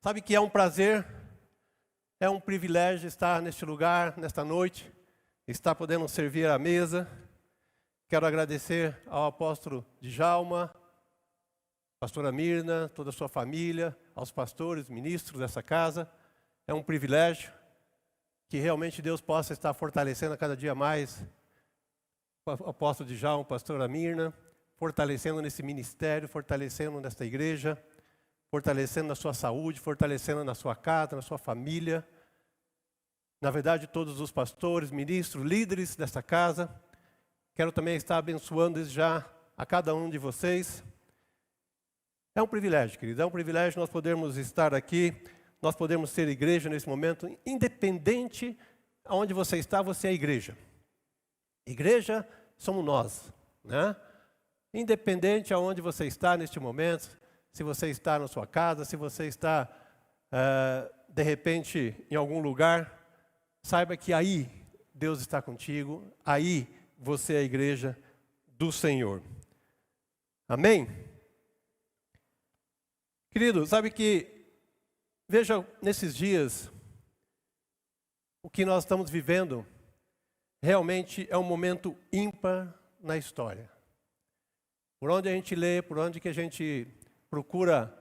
Sabe que é um prazer, é um privilégio estar neste lugar, nesta noite, estar podendo servir à mesa. Quero agradecer ao apóstolo Djalma, pastora Mirna, toda a sua família, aos pastores, ministros dessa casa. É um privilégio que realmente Deus possa estar fortalecendo a cada dia mais o apóstolo Djalma, a pastora Mirna, fortalecendo nesse ministério, fortalecendo nesta igreja, fortalecendo na sua saúde, fortalecendo na sua casa, na sua família. Na verdade, todos os pastores, ministros, líderes desta casa. Quero também estar abençoando desde já a cada um de vocês. É um privilégio, querido, é um privilégio nós podermos estar aqui, nós podemos ser igreja nesse momento, independente aonde você está, você é igreja. Igreja somos nós, né? Independente aonde você está neste momento, se você está na sua casa, se você está, de repente, em algum lugar, saiba que aí Deus está contigo, aí você é a igreja do Senhor. Amém? Querido, sabe que, veja, nesses dias, o que nós estamos vivendo, realmente é um momento ímpar na história. Por onde a gente lê, por onde que a gente procura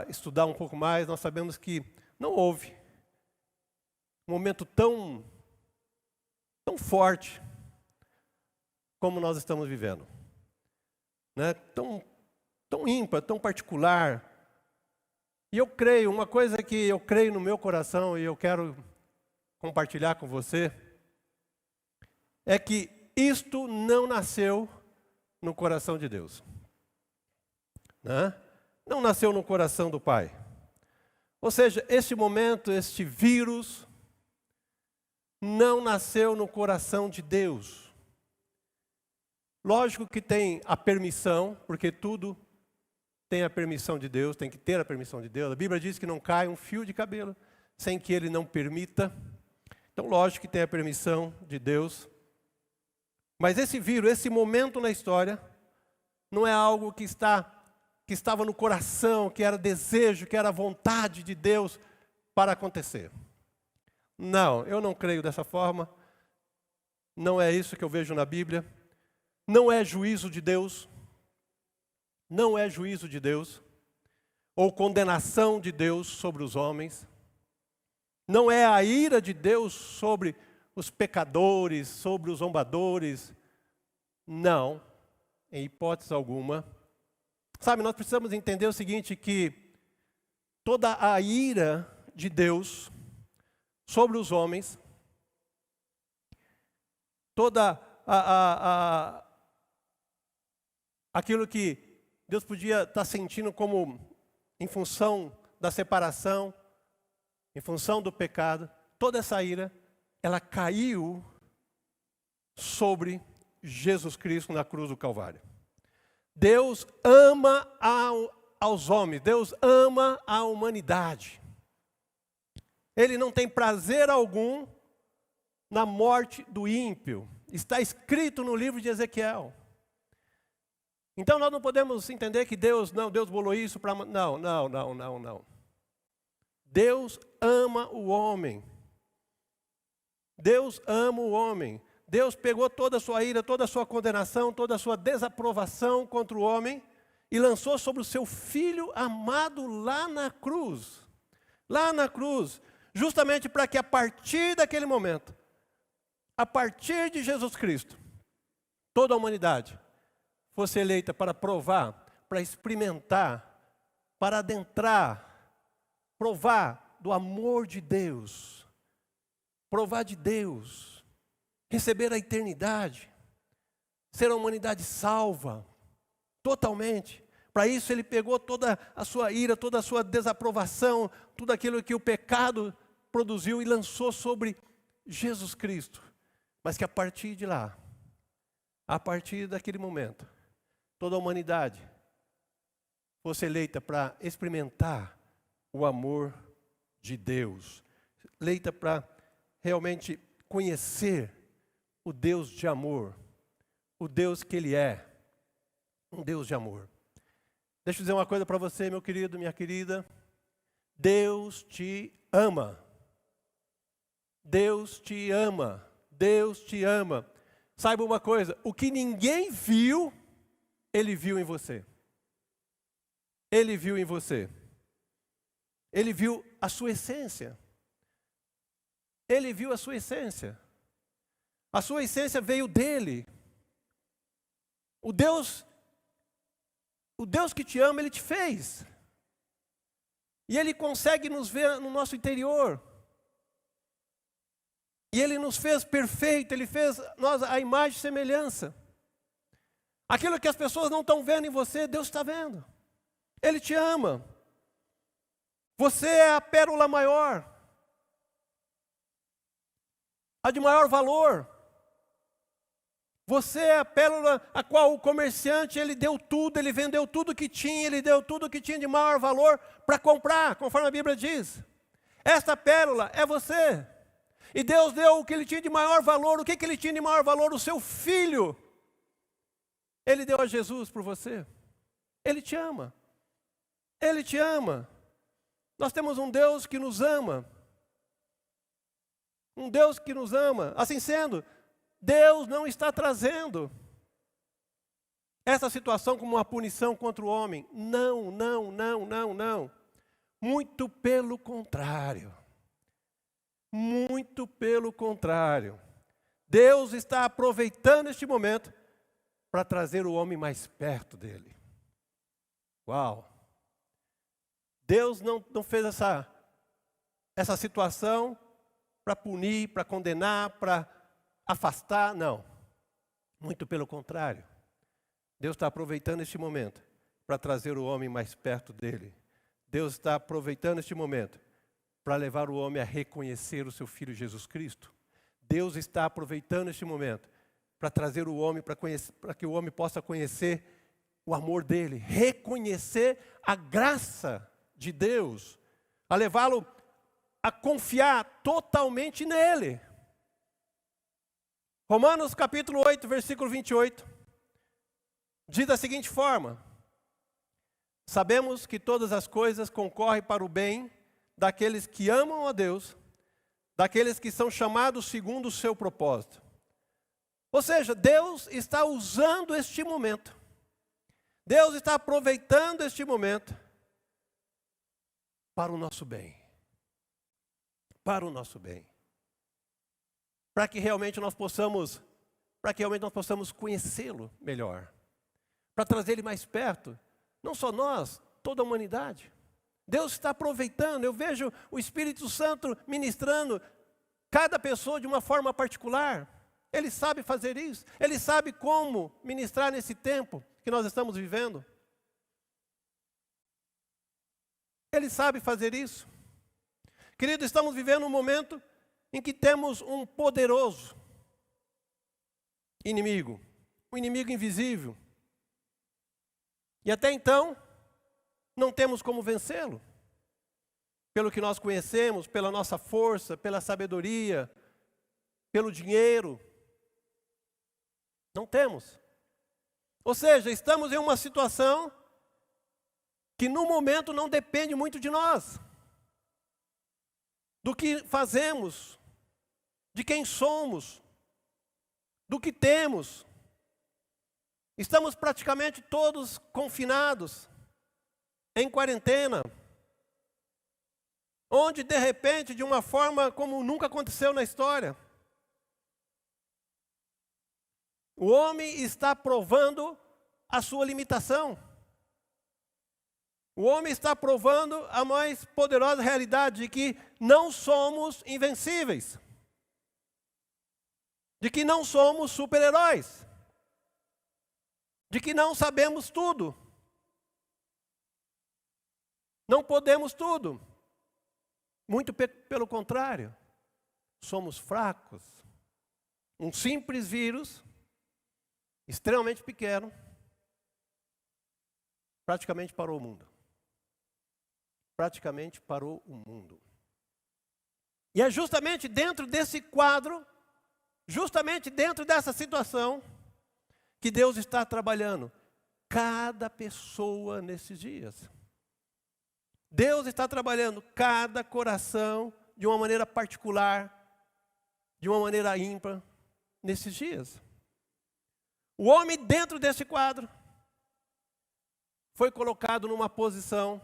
estudar um pouco mais, nós sabemos que não houve um momento tão forte como nós estamos vivendo, né? Tão ímpar, tão particular. E eu creio, uma coisa que eu creio no meu coração e eu quero compartilhar com você, é que isto não nasceu no coração de Deus, né? Não nasceu no coração do Pai. Ou seja, este momento, este vírus, não nasceu no coração de Deus. Lógico que tem a permissão, porque tudo tem a permissão de Deus, tem que ter a permissão de Deus. A Bíblia diz que não cai um fio de cabelo sem que Ele não permita. Então, lógico que tem a permissão de Deus. Mas esse vírus, esse momento na história, não é algo que estava no coração, que era desejo, que era vontade de Deus para acontecer. Não, eu não creio dessa forma. Não é isso que eu vejo na Bíblia. Não é juízo de Deus. Não é juízo de Deus. Ou condenação de Deus sobre os homens. Não é a ira de Deus sobre os pecadores, sobre os zombadores. Não, em hipótese alguma. Sabe, nós precisamos entender o seguinte, que toda a ira de Deus sobre os homens, toda aquilo que Deus podia estar sentindo como em função da separação, em função do pecado, toda essa ira, ela caiu sobre Jesus Cristo na cruz do Calvário. Deus ama aos homens, Deus ama a humanidade. Ele não tem prazer algum na morte do ímpio. Está escrito no livro de Ezequiel. Então nós não podemos entender que Deus bolou isso para... Não. Deus ama o homem. Deus ama o homem. Deus pegou toda a sua ira, toda a sua condenação, toda a sua desaprovação contra o homem e lançou sobre o seu Filho amado lá na cruz. Lá na cruz. Justamente para que a partir daquele momento, a partir de Jesus Cristo, toda a humanidade fosse eleita para provar, para experimentar, para adentrar, provar do amor de Deus, provar de Deus, receber a eternidade, ser a humanidade salva, totalmente. Para isso Ele pegou toda a sua ira, toda a sua desaprovação, tudo aquilo que o pecado produziu e lançou sobre Jesus Cristo. Mas que a partir de lá, a partir daquele momento, toda a humanidade fosse eleita para experimentar o amor de Deus. Eleita para realmente conhecer o Deus de amor, o Deus que Ele é, um Deus de amor. Deixa eu dizer uma coisa para você, meu querido, minha querida. Deus te ama. Deus te ama. Deus te ama. Saiba uma coisa, o que ninguém viu, Ele viu em você. Ele viu em você. Ele viu a sua essência. Ele viu a sua essência. A sua essência veio dele. O Deus que te ama, Ele te fez. E Ele consegue nos ver no nosso interior. E Ele nos fez perfeito, Ele fez nós a imagem e semelhança. Aquilo que as pessoas não estão vendo em você, Deus está vendo. Ele te ama. Você é a pérola maior. A de maior valor. Você é a pérola a qual o comerciante, ele deu tudo, ele vendeu tudo que tinha, ele deu tudo que tinha de maior valor para comprar, conforme a Bíblia diz. Esta pérola é você. E Deus deu o que Ele tinha de maior valor. O que Ele tinha de maior valor? O seu Filho. Ele deu a Jesus por você. Ele te ama. Ele te ama. Nós temos um Deus que nos ama. Um Deus que nos ama. Assim sendo, Deus não está trazendo essa situação como uma punição contra o homem. Não, não, não, não, não. Muito pelo contrário. Muito pelo contrário. Deus está aproveitando este momento para trazer o homem mais perto dele. Uau! Deus não fez essa situação para punir, para condenar, para afastar, não. Muito pelo contrário. Deus está aproveitando este momento para trazer o homem mais perto dele. Deus está aproveitando este momento para levar o homem a reconhecer o seu Filho Jesus Cristo. Deus está aproveitando este momento para trazer o homem, para que o homem possa conhecer o amor dele, reconhecer a graça de Deus, a levá-lo a confiar totalmente nele. Romanos capítulo 8, versículo 28, diz da seguinte forma: sabemos que todas as coisas concorrem para o bem daqueles que amam a Deus, daqueles que são chamados segundo o seu propósito. Ou seja, Deus está usando este momento. Deus está aproveitando este momento para o nosso bem. Para o nosso bem. Para que realmente nós possamos conhecê-lo melhor. Para trazer ele mais perto. Não só nós, toda a humanidade. Deus está aproveitando, eu vejo o Espírito Santo ministrando cada pessoa de uma forma particular. Ele sabe fazer isso, Ele sabe como ministrar nesse tempo que nós estamos vivendo. Ele sabe fazer isso. Querido, estamos vivendo um momento em que temos um poderoso inimigo, um inimigo invisível. E até então, não temos como vencê-lo. Pelo que nós conhecemos, pela nossa força, pela sabedoria, pelo dinheiro. Não temos. Ou seja, estamos em uma situação que no momento não depende muito de nós. Do que fazemos, de quem somos, do que temos. Estamos praticamente todos confinados, em quarentena, onde de repente, de uma forma como nunca aconteceu na história, o homem está provando a sua limitação. O homem está provando a mais poderosa realidade de que não somos invencíveis, de que não somos super-heróis, de que não sabemos tudo. Não podemos tudo. Muito pelo contrário. Somos fracos. Um simples vírus, extremamente pequeno, praticamente parou o mundo. Praticamente parou o mundo. E é justamente dentro desse quadro, justamente dentro dessa situação, que Deus está trabalhando cada pessoa nesses dias. Deus está trabalhando cada coração de uma maneira particular, de uma maneira ímpar, nesses dias. O homem dentro desse quadro foi colocado numa posição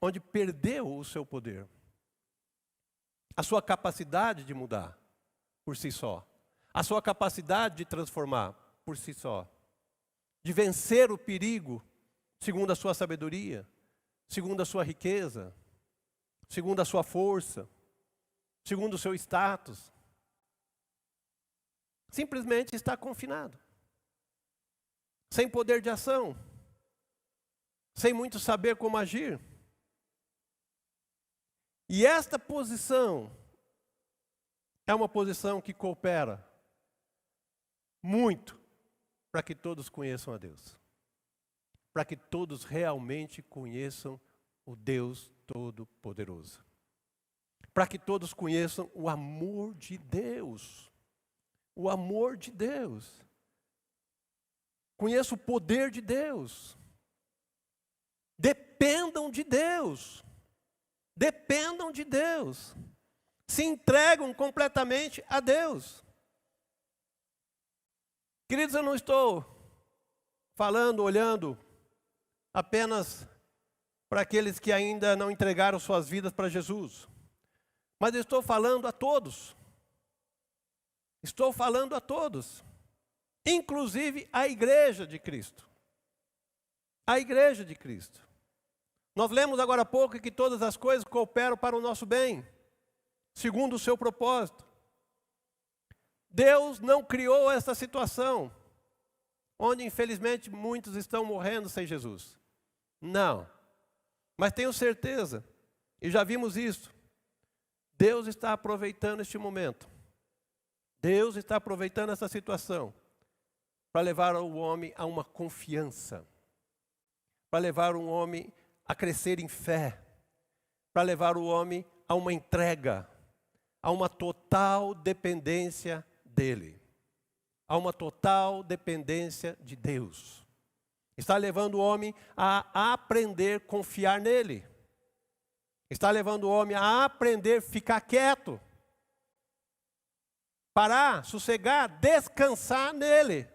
onde perdeu o seu poder, a sua capacidade de mudar por si só, a sua capacidade de transformar por si só, de vencer o perigo segundo a sua sabedoria, segundo a sua riqueza, segundo a sua força, segundo o seu status. Simplesmente está confinado, sem poder de ação, sem muito saber como agir. E esta posição é uma posição que coopera muito para que todos conheçam a Deus, para que todos realmente conheçam o Deus Todo-Poderoso, para que todos conheçam o amor de Deus, o amor de Deus, conheçam o poder de Deus, dependam de Deus, se entregam completamente a Deus. Queridos, eu não estou falando, olhando apenas para aqueles que ainda não entregaram suas vidas para Jesus, mas eu estou falando a todos. Estou falando a todos, inclusive a igreja de Cristo. A igreja de Cristo. Nós lemos agora há pouco que todas as coisas cooperam para o nosso bem, segundo o seu propósito. Deus não criou essa situação, onde infelizmente muitos estão morrendo sem Jesus. Não. Mas tenho certeza, e já vimos isso, Deus está aproveitando este momento. Deus está aproveitando essa situação para levar o homem a uma confiança, para levar o homem a crescer em fé, para levar o homem a uma entrega, a uma total dependência dele, a uma total dependência de Deus. Está levando o homem a aprender a confiar nele. Está levando o homem a aprender a ficar quieto, parar, sossegar, descansar nele.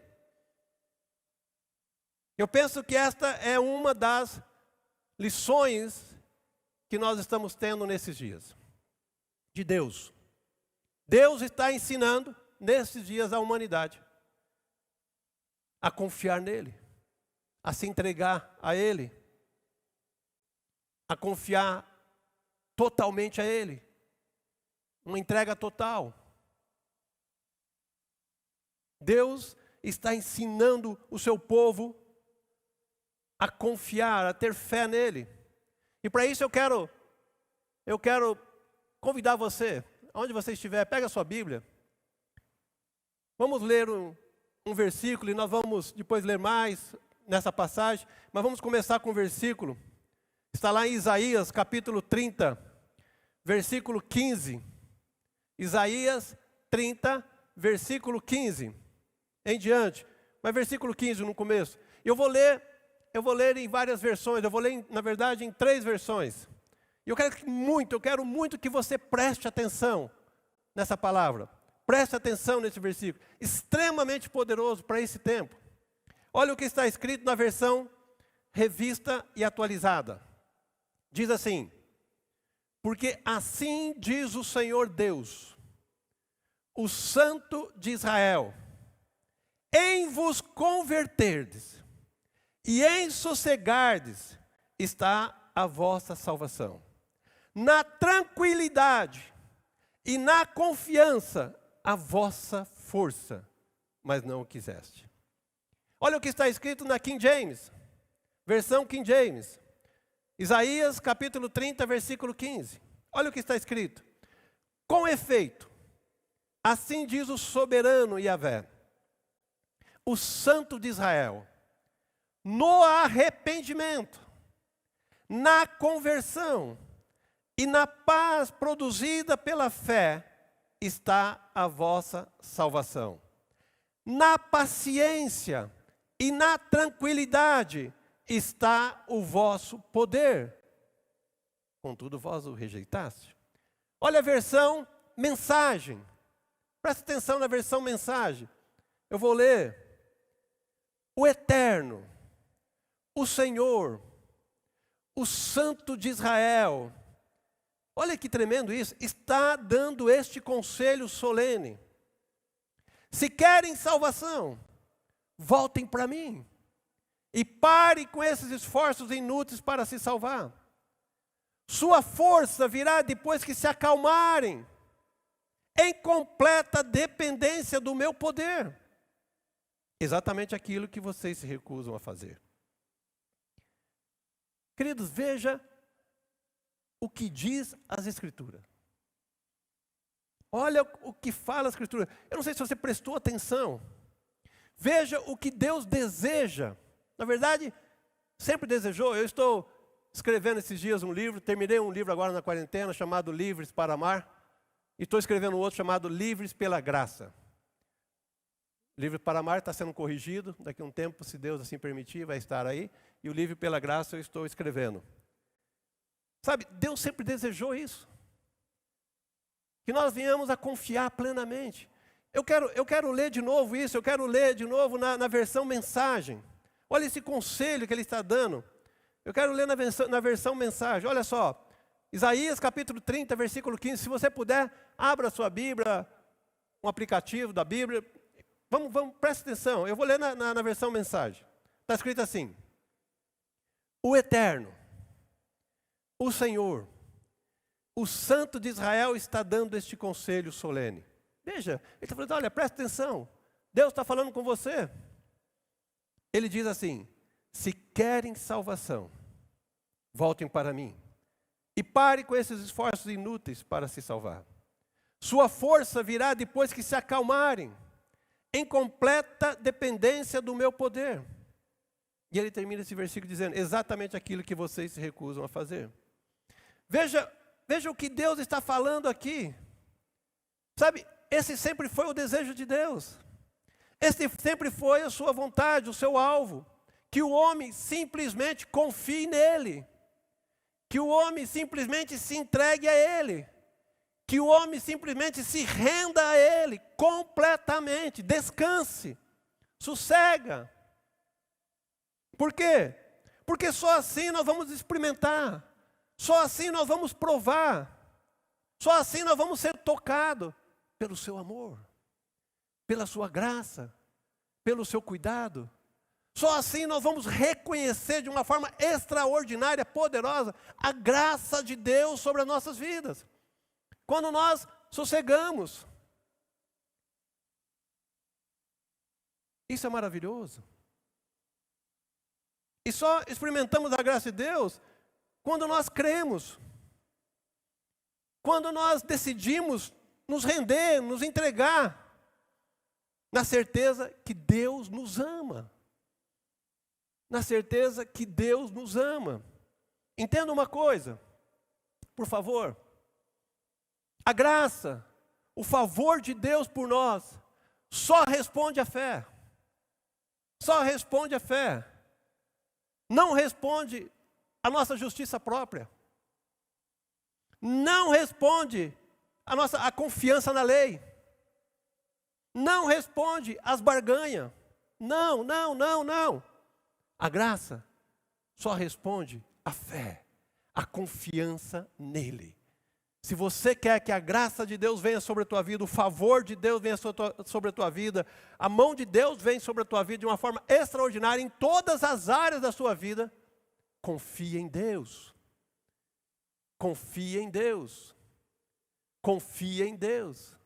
Eu penso que esta é uma das lições que nós estamos tendo nesses dias, de Deus. Deus está ensinando, nesses dias, a humanidade a confiar nele, a se entregar a ele, a confiar totalmente a ele, uma entrega total. Deus está ensinando o seu povo a confiar, a ter fé nele. E para isso eu quero convidar você, onde você estiver, pega a sua Bíblia. Vamos ler um versículo e nós vamos depois ler mais nessa passagem, mas vamos começar com um versículo. Está lá em Isaías, capítulo 30, versículo 15. Isaías 30, versículo 15. Em diante, mas versículo 15 no começo. Eu vou ler em várias versões, eu vou ler, na verdade, em 3 versões. E eu quero muito que você preste atenção nessa palavra. Preste atenção nesse versículo, extremamente poderoso para esse tempo. Olha o que está escrito na versão revista e atualizada. Diz assim: porque assim diz o Senhor Deus, o Santo de Israel, em vos converterdes e em sossegardes está a vossa salvação. Na tranquilidade e na confiança a vossa força, mas não o quiseste. Olha o que está escrito na King James, versão King James. Isaías capítulo 30, versículo 15. Olha o que está escrito. Com efeito, assim diz o soberano Yahvé, o Santo de Israel, no arrependimento, na conversão e na paz produzida pela fé está a vossa salvação. Na paciência e na tranquilidade está o vosso poder. contudo vós o rejeitaste. Olha a versão mensagem. Presta atenção na versão mensagem. Eu vou ler. O Eterno, o Senhor, o Santo de Israel. Olha que tremendo isso. Está dando este conselho solene. Se querem salvação, voltem para mim. E pare com esses esforços inúteis para se salvar. Sua força virá depois que se acalmarem, em completa dependência do meu poder. Exatamente aquilo que vocês se recusam a fazer. Queridos, veja o que diz as Escrituras. Olha o que fala a Escritura. Eu não sei se você prestou atenção. Veja o que Deus deseja. Na verdade, sempre desejou. Eu estou escrevendo esses dias um livro, terminei um livro agora na quarentena, chamado Livres para Amar, e estou escrevendo outro chamado Livres pela Graça. Livre para Amar está sendo corrigido, daqui a um tempo, se Deus assim permitir, vai estar aí, e o Livre pela Graça eu estou escrevendo. Sabe, Deus sempre desejou isso, que nós venhamos a confiar plenamente. Eu quero ler de novo isso, eu quero ler de novo na versão mensagem. Olha esse conselho que ele está dando. Eu quero ler na versão mensagem. Olha só, Isaías capítulo 30, versículo 15. Se você puder, abra a sua Bíblia, um aplicativo da Bíblia. Vamos, preste atenção. Eu vou ler na versão mensagem. Está escrito assim. O Eterno, o Senhor, o Santo de Israel está dando este conselho solene. Veja, ele está falando, olha, preste atenção. Deus está falando com você. Ele diz assim, se querem salvação, voltem para mim. E pare com esses esforços inúteis para se salvar. Sua força virá depois que se acalmarem, em completa dependência do meu poder. E ele termina esse versículo dizendo, exatamente aquilo que vocês se recusam a fazer. Veja o que Deus está falando aqui. Sabe, esse sempre foi o desejo de Deus. Esse sempre foi a sua vontade, o seu alvo. Que o homem simplesmente confie nele. Que o homem simplesmente se entregue a ele. Que o homem simplesmente se renda a ele completamente. Descanse. Sossega. Por quê? Porque só assim nós vamos experimentar. Só assim nós vamos provar. Só assim nós vamos ser tocados pelo seu amor. Pela sua graça, pelo seu cuidado. Só assim nós vamos reconhecer de uma forma extraordinária, poderosa, a graça de Deus sobre as nossas vidas. Quando nós sossegamos. Isso é maravilhoso. E só experimentamos a graça de Deus quando nós cremos. Quando nós decidimos nos render, nos entregar. Na certeza que Deus nos ama. Na certeza que Deus nos ama. Entenda uma coisa, por favor. A graça, o favor de Deus por nós, só responde à fé. Só responde à fé. Não responde à nossa justiça própria. Não responde à confiança na lei. Não responde às barganhas. Não. A graça só responde à fé, à confiança nele. Se você quer que a graça de Deus venha sobre a tua vida, o favor de Deus venha sobre a tua vida, a mão de Deus venha sobre a tua vida de uma forma extraordinária em todas as áreas da sua vida, confia em Deus. Confia em Deus. Confia em Deus.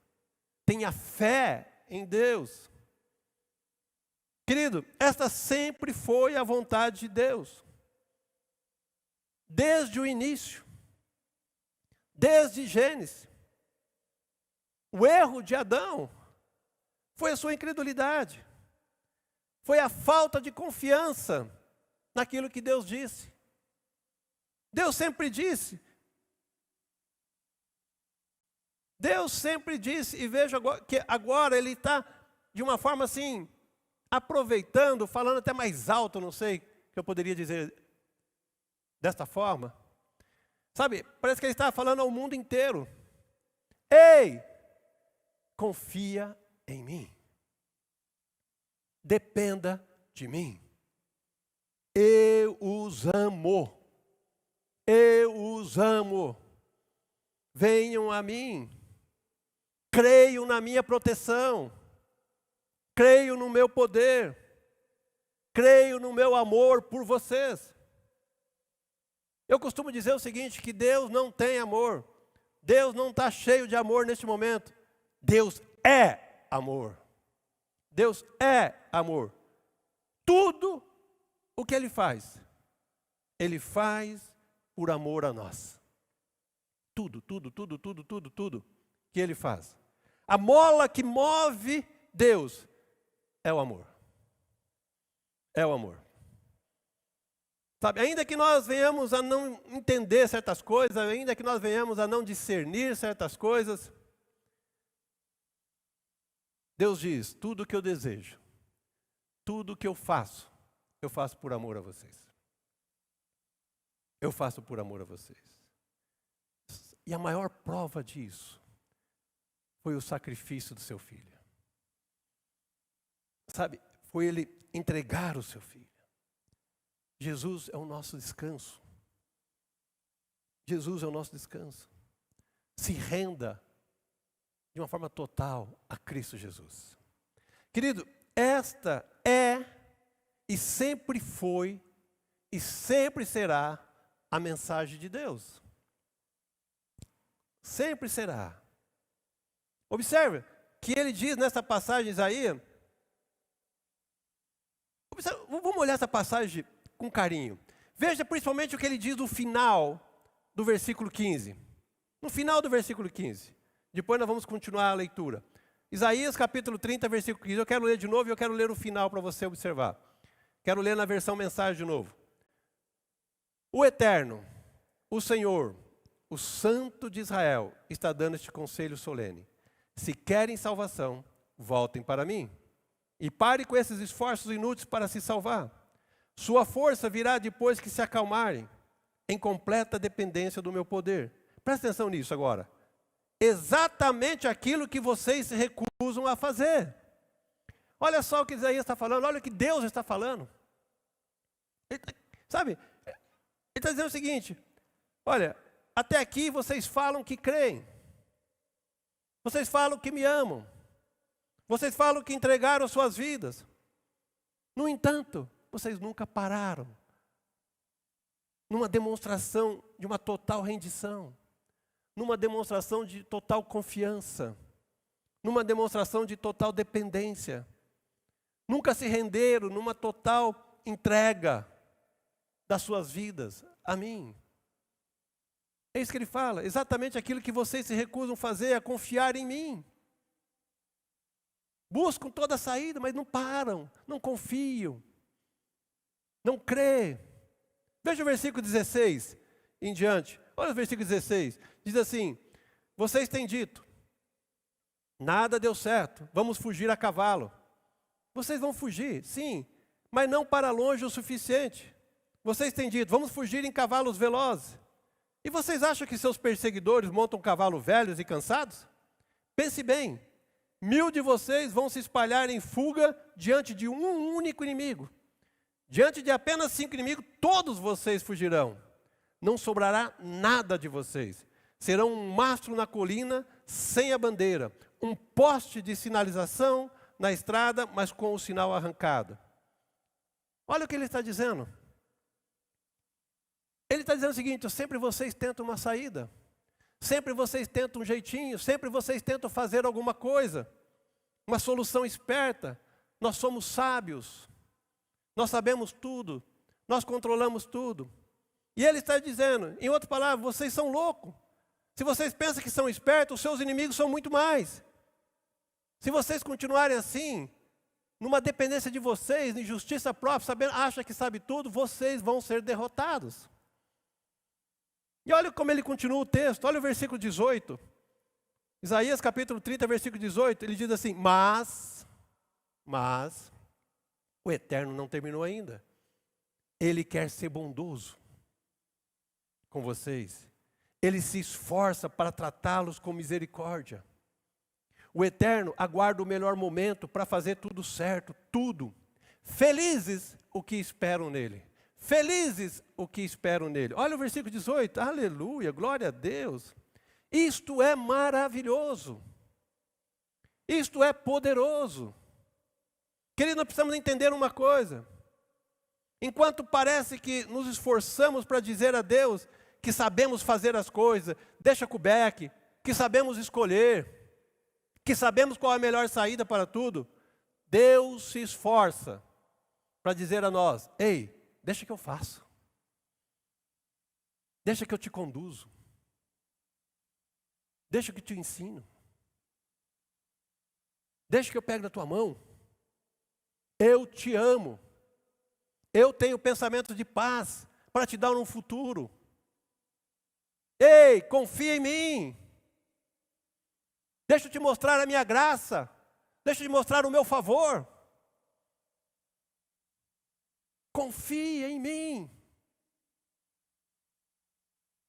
Tenha fé em Deus. Querido, esta sempre foi a vontade de Deus. Desde o início. Desde Gênesis. O erro de Adão foi a sua incredulidade. Foi a falta de confiança naquilo que Deus disse. Deus sempre disse. Deus sempre disse, e veja que agora ele está de uma forma assim, aproveitando, falando até mais alto, não sei que eu poderia dizer desta forma. Sabe, parece que ele está falando ao mundo inteiro. Ei, confia em mim. Dependa de mim. Eu os amo. Eu os amo. Venham a mim. Creio na minha proteção. Creio no meu poder. Creio no meu amor por vocês. Eu costumo dizer o seguinte, que Deus não tem amor. Deus não está cheio de amor neste momento. Deus é amor. Deus é amor. Tudo o que Ele faz por amor a nós. Tudo que Ele faz. A mola que move Deus é o amor. É o amor. Sabe, ainda que nós venhamos a não entender certas coisas, ainda que nós venhamos a não discernir certas coisas, Deus diz, tudo o que eu desejo, tudo o que eu faço por amor a vocês. Eu faço por amor a vocês. E a maior prova disso foi o sacrifício do seu filho. Sabe, foi ele entregar o seu filho. Jesus é o nosso descanso. Jesus é o nosso descanso. Se renda de uma forma total a Cristo Jesus. Querido, esta é e sempre foi e sempre será a mensagem de Deus. Sempre será. Observe que ele diz nessa passagem de Isaías. Vamos olhar essa passagem com carinho. Veja principalmente o que ele diz no final do versículo 15. No final do versículo 15. Depois nós vamos continuar a leitura. Isaías capítulo 30, versículo 15. Eu quero ler de novo e eu quero ler o final para você observar. Quero ler na versão mensagem de novo. O Eterno, o Senhor, o Santo de Israel, está dando este conselho solene. Se querem salvação, voltem para mim. E pare com esses esforços inúteis para se salvar. Sua força virá depois que se acalmarem, em completa dependência do meu poder. Presta atenção nisso agora. Exatamente aquilo que vocês se recusam a fazer. Olha só o que Isaías está falando, olha o que Deus está falando. Sabe, ele está dizendo o seguinte, olha, até aqui vocês falam que creem. Vocês falam que me amam. Vocês falam que entregaram suas vidas. No entanto, vocês nunca pararam numa demonstração de uma total rendição, numa demonstração de total confiança, numa demonstração de total dependência. Nunca se renderam numa total entrega das suas vidas a mim. É isso que ele fala, exatamente aquilo que vocês se recusam a fazer, a confiar em mim. Buscam toda a saída, mas não param, não confiam. Não crê. Veja o versículo 16 em diante. Olha o versículo 16. Diz assim, vocês têm dito, nada deu certo, vamos fugir a cavalo. Vocês vão fugir, sim, mas não para longe o suficiente. Vocês têm dito, vamos fugir em cavalos velozes. E vocês acham que seus perseguidores montam cavalos velhos e cansados? Pense bem, 1000 de vocês vão se espalhar em fuga diante de um único inimigo. Diante de apenas 5 inimigos, todos vocês fugirão. Não sobrará nada de vocês. Serão um mastro na colina, sem a bandeira. Um poste de sinalização na estrada, mas com o sinal arrancado. Olha o que ele está dizendo. Ele está dizendo o seguinte, sempre vocês tentam uma saída. Sempre vocês tentam um jeitinho. Sempre vocês tentam fazer alguma coisa. Uma solução esperta. Nós somos sábios. Nós sabemos tudo, nós controlamos tudo. E ele está dizendo, em outras palavras, vocês são loucos. Se vocês pensam que são espertos, os seus inimigos são muito mais. Se vocês continuarem assim, numa dependência de vocês, em justiça própria, sabendo, acha que sabe tudo, vocês vão ser derrotados. E olha como ele continua o texto, olha o versículo 18. Isaías capítulo 30, versículo 18, ele diz assim, mas, o Eterno não terminou ainda. Ele quer ser bondoso com vocês Ele se esforça para tratá-los com misericórdia. O Eterno aguarda o melhor momento para fazer tudo certo, tudo. Felizes o que esperam nele. Felizes o que esperam nele. Olha o versículo 18. Aleluia, glória a Deus. Isto é maravilhoso. Isto é poderoso. Querido, nós precisamos entender uma coisa. Enquanto parece que nos esforçamos para dizer a Deus que sabemos fazer as coisas, deixa com o Beck, que sabemos escolher, que sabemos qual é a melhor saída para tudo, Deus se esforça para dizer a nós: ei, deixa que eu faço. Deixa que eu te conduzo. Deixa que eu te ensino. Deixa que eu pegue na tua mão. Eu te amo. Eu tenho pensamentos de paz para te dar um futuro. Ei, confia em mim. Deixa eu te mostrar a minha graça. Deixa eu te mostrar o meu favor. Confia em mim.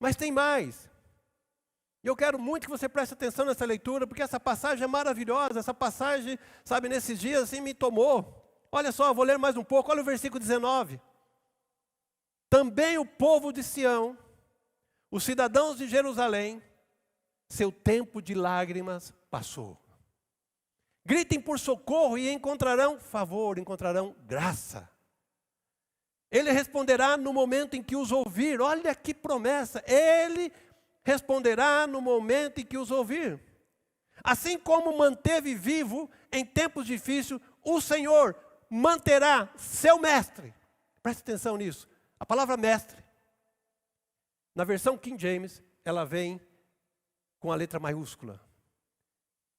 Mas tem mais. E eu quero muito que você preste atenção nessa leitura, porque essa passagem é maravilhosa. Essa passagem, sabe, nesses dias assim me tomou. Olha só, eu vou ler mais um pouco. Olha o versículo 19. Também o povo de Sião, os cidadãos de Jerusalém, seu tempo de lágrimas passou. Gritem por socorro e encontrarão favor, encontrarão graça. Ele responderá no momento em que os ouvir. Olha que promessa. Ele responderá no momento em que os ouvir. Assim como manteve vivo em tempos difíceis, o Senhor manterá seu mestre. Preste atenção nisso. A palavra mestre, na versão King James, ela vem com a letra maiúscula,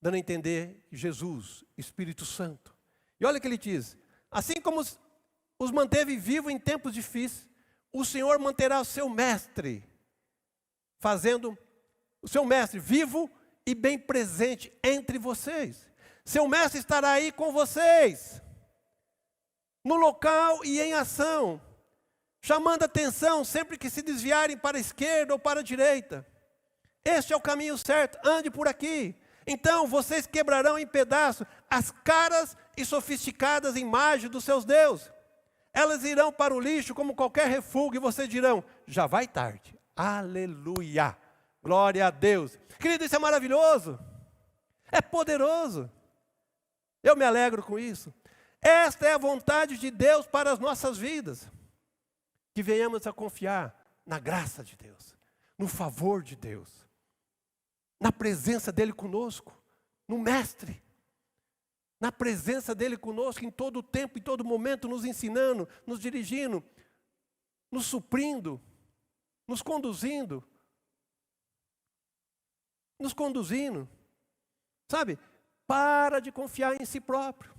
dando a entender Jesus, Espírito Santo. E olha o que ele diz: assim como os manteve vivos em tempos difíceis, o Senhor manterá o seu mestre, fazendo o seu mestre vivo e bem presente entre vocês. Seu mestre estará aí com vocês, no local e em ação, chamando atenção sempre que se desviarem para a esquerda ou para a direita. Este é o caminho certo, ande por aqui. Então vocês quebrarão em pedaços as caras e sofisticadas imagens dos seus deuses. Elas irão para o lixo como qualquer refúgio e vocês dirão: já vai tarde. Aleluia, glória a Deus. Querido, isso é maravilhoso, é poderoso. Eu me alegro com isso. Esta é a vontade de Deus para as nossas vidas. Que venhamos a confiar na graça de Deus, no favor de Deus, na presença dEle conosco, no Mestre, na presença dEle conosco em todo o tempo, em todo momento, nos ensinando, nos dirigindo, nos suprindo, nos conduzindo. Sabe, para de confiar em si próprio.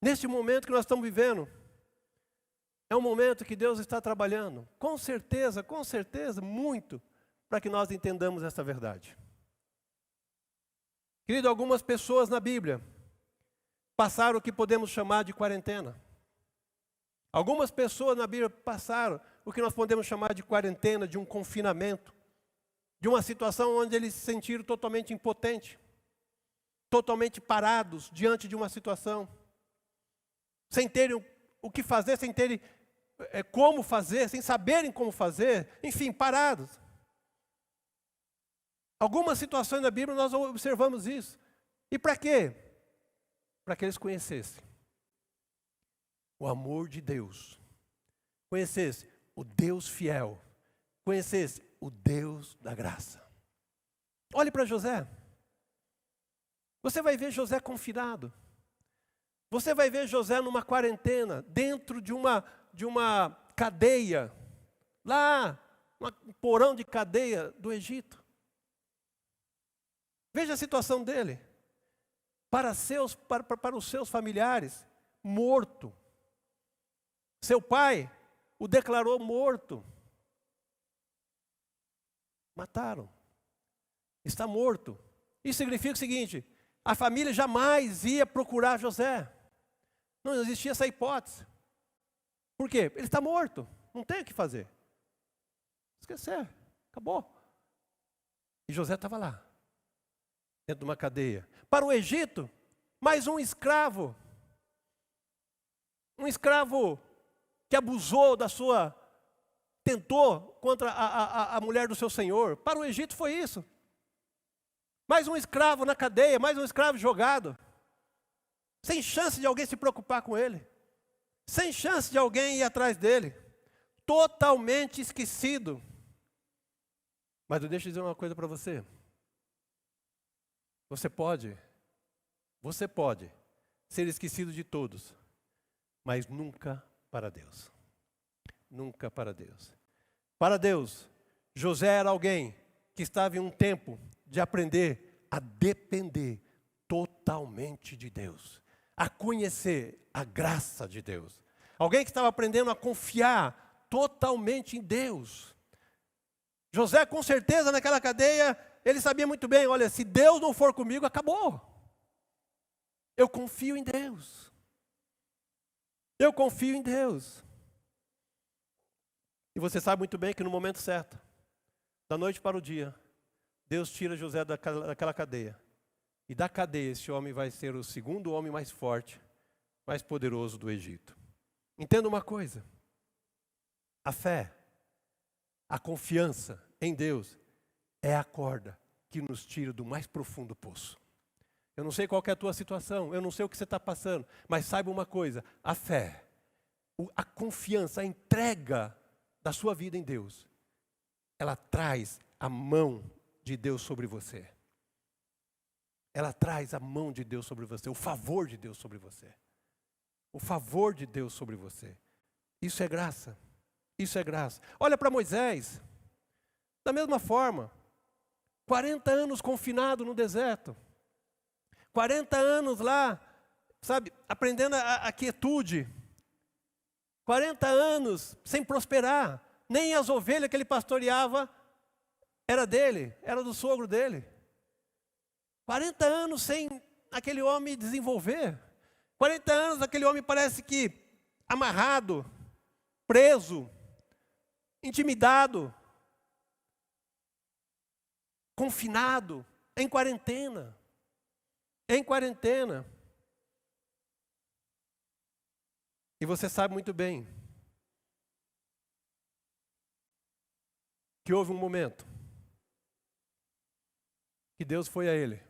Neste momento que nós estamos vivendo, é um momento que Deus está trabalhando, com certeza, muito, para que nós entendamos essa verdade. Querido, algumas pessoas na Bíblia passaram o que podemos chamar de quarentena. Algumas pessoas na Bíblia passaram o que nós podemos chamar de quarentena, de um confinamento, de uma situação onde eles se sentiram totalmente impotentes, totalmente parados diante de uma situação, sem terem o que fazer, sem terem como fazer, sem saberem como fazer, enfim, parados. Algumas situações da Bíblia nós observamos isso. E para quê? Para que eles conhecessem o amor de Deus, conhecessem o Deus fiel, conhecessem o Deus da graça. Olhe para José. Você vai ver José confinado. Você vai ver José numa quarentena, dentro de uma cadeia, lá, um porão de cadeia do Egito. Veja a situação dele. Para os seus familiares, morto. Seu pai o declarou morto. Mataram. Está morto. Isso significa o seguinte: a família jamais ia procurar José. Não existia essa hipótese. Por quê? Ele está morto. Não tem o que fazer. Esquecer, acabou. E José estava lá, dentro de uma cadeia. Para o Egito, mais um escravo. Um escravo que abusou tentou contra a mulher do seu senhor. Para o Egito foi isso. Mais um escravo na cadeia, mais um escravo jogado. Sem chance de alguém se preocupar com ele. Sem chance de alguém ir atrás dele. Totalmente esquecido. Mas eu deixo dizer uma coisa para você. Você pode ser esquecido de todos, mas nunca para Deus. Nunca para Deus. Para Deus, José era alguém que estava em um tempo de aprender a depender totalmente de Deus, a conhecer a graça de Deus. Alguém que estava aprendendo a confiar totalmente em Deus. José, com certeza, naquela cadeia, ele sabia muito bem, olha, se Deus não for comigo, acabou. Eu confio em Deus. Eu confio em Deus. E você sabe muito bem que no momento certo, da noite para o dia, Deus tira José daquela cadeia. E da cadeia esse homem vai ser o segundo homem mais forte, mais poderoso do Egito. Entenda uma coisa. A fé, a confiança em Deus é a corda que nos tira do mais profundo poço. Eu não sei qual que é a tua situação, eu não sei o que você está passando, mas saiba uma coisa, a fé, a confiança, a entrega da sua vida em Deus, ela traz a mão de Deus sobre você. Ela traz a mão de Deus sobre você, o favor de Deus sobre você. O favor de Deus sobre você. Isso é graça. Isso é graça. Olha para Moisés. Da mesma forma, 40 anos confinado no deserto. 40 anos lá, sabe, aprendendo a quietude. 40 anos sem prosperar. Nem as ovelhas que ele pastoreava era dele, era do sogro dele. 40 anos sem aquele homem desenvolver. 40 anos aquele homem parece que amarrado, preso, intimidado, confinado, em quarentena. Em quarentena. E você sabe muito bem que houve um momento que Deus foi a ele.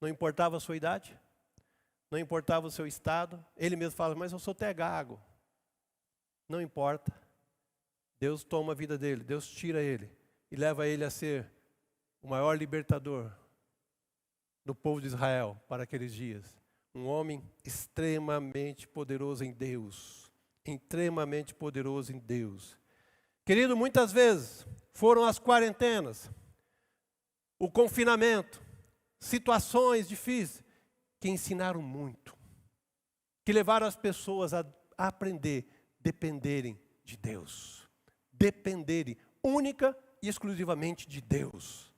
Não importava a sua idade, não importava o seu estado. Ele mesmo fala, mas eu sou até gago. Não importa. Deus toma a vida dele, Deus tira ele e leva ele a ser o maior libertador do povo de Israel para aqueles dias. Um homem extremamente poderoso em Deus. Extremamente poderoso em Deus. Querido, muitas vezes foram as quarentenas, o confinamento, situações difíceis que ensinaram muito, que levaram as pessoas a aprender, dependerem de Deus, dependerem única e exclusivamente de Deus.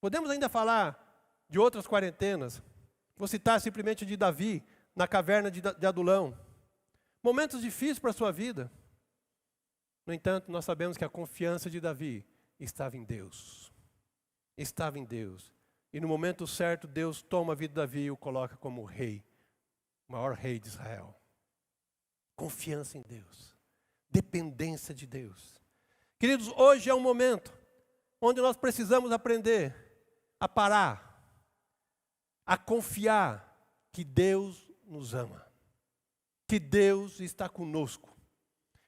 Podemos ainda falar de outras quarentenas. Vou citar simplesmente de Davi, na caverna de Adulão. Momentos difíceis para a sua vida. No entanto, nós sabemos que a confiança de Davi estava em Deus. Estava em Deus. E no momento certo, Deus toma a vida de Davi e o coloca como rei. O maior rei de Israel. Confiança em Deus. Dependência de Deus. Queridos, hoje é um momento onde nós precisamos aprender a parar, a confiar que Deus nos ama, que Deus está conosco,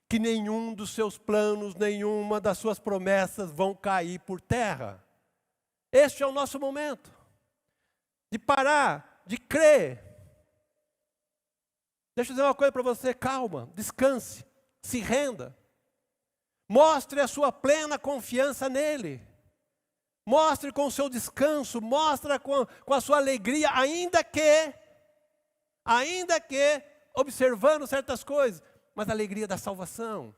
que nenhum dos seus planos, nenhuma das suas promessas vão cair por terra. Este é o nosso momento de parar, de crer. Deixa eu dizer uma coisa para você, calma, descanse, se renda. Mostre a sua plena confiança nele. Mostre com o seu descanso, mostre com a sua alegria, ainda que, observando certas coisas, mas a alegria da salvação,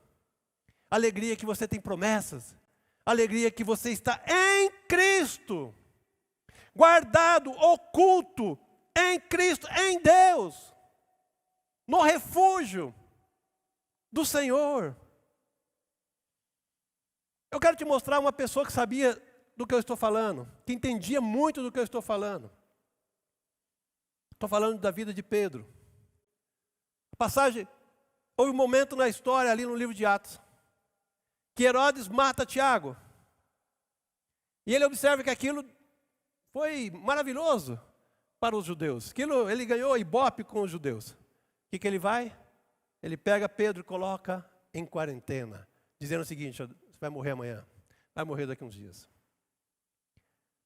a alegria que você tem promessas, a alegria que você está em Cristo, guardado, oculto, em Cristo, em Deus, no refúgio do Senhor. Eu quero te mostrar uma pessoa que sabia do que eu estou falando, que entendia muito do que eu estou falando. Estou falando da vida de Pedro. A passagem, houve um momento na história ali no livro de Atos, que Herodes mata Tiago. E ele observa que aquilo foi maravilhoso para os judeus. Aquilo, ele ganhou ibope com os judeus. O que ele vai? Ele pega Pedro e coloca em quarentena, dizendo o seguinte: você vai morrer amanhã, vai morrer daqui a uns dias.